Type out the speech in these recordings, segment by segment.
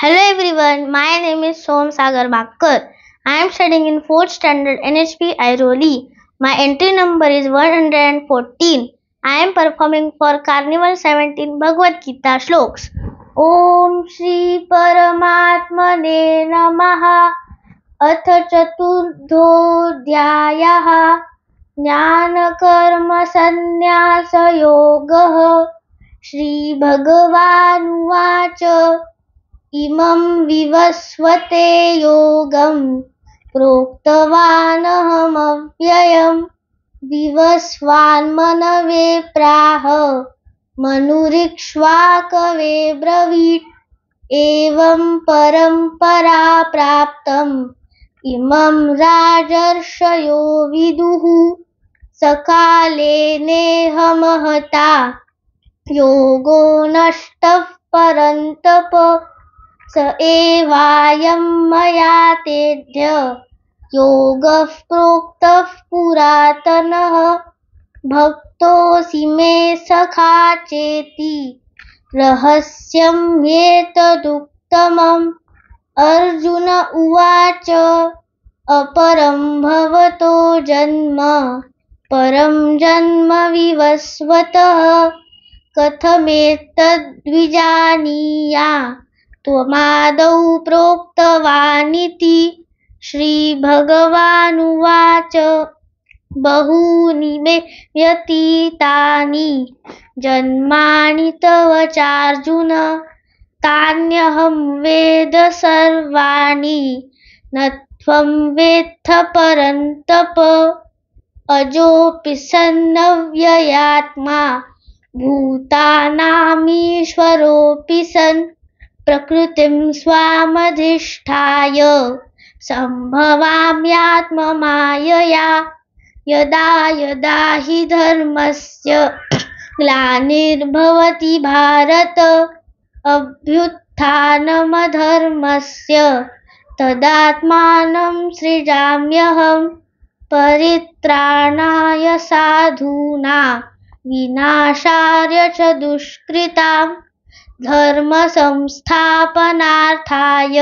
Hello everyone, my name is Som Sagar Bakkar. I am studying in 4th standard NHP Airoli. My entry number is 114. I am performing for Carnival 17 Bhagavad Gita Shloks. Om Shri Paramatmane Namaha अथ चतुर्थोऽध्यायः ज्ञानकर्मसन्न्यासयोगः श्रीभगवानुवाच इमं विवस्वते योगं प्रोक्तवानहमव्ययम् विवस्वान्मनवे प्राह मनुरिक्ष्वाकवे ब्रवीत् एवं परम्परा प्राप्तम् इमं राजर्षयो विदुः सकाले नेह महता योगो नष्टः परन्तप स एवायं मया तेऽद्य योगः प्रोक्तः पुरातनः भक्तोऽसि मे सखा चेति रहस्यं ह्येतदुक्तमम् अर्जुन उवाच अपरं भवतो जन्म परं जन्म विवस्वतः कथमेतद्विजानीया त्वमादौ प्रोक्तवानिति श्रीभगवानुवाच बहूनि मे व्यतीतानि जन्मानि तव चार्जुन तान्यहं वेद सर्वाणि न त्वं वेत्थ परन्तप अजोऽपि सन्नव्ययात्मा भूतानामीश्वरोऽपि सन् प्रकृतिं स्वामधिष्ठाय सम्भवाम्यात्ममायया यदा यदा हि धर्मस्य ग्लानिर्भवति भारत अभ्युत्थानमधर्मस्य तदात्मानं सृजाम्यहं परित्राणाय साधूनां विनाशाय च दुष्कृतां धर्मसंस्थापनार्थाय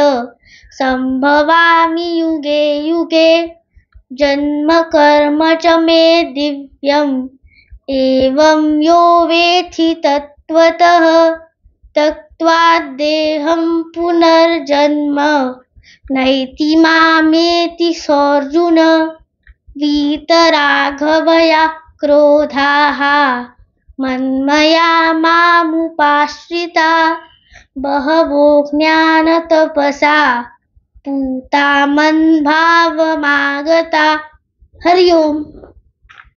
सम्भवामि युगे युगे जन्म कर्म च मे दिव्यम् एवं यो वेत्ति तत्त्वतः त्यक्त्वा देहं पुनर्जन्म नैति मामेति सोऽर्जुन वीतरागभया क्रोधाः मन्मया मामुपाश्रिता बहवो ज्ञानतपसा पूता मन्भावमागता हरि ओम।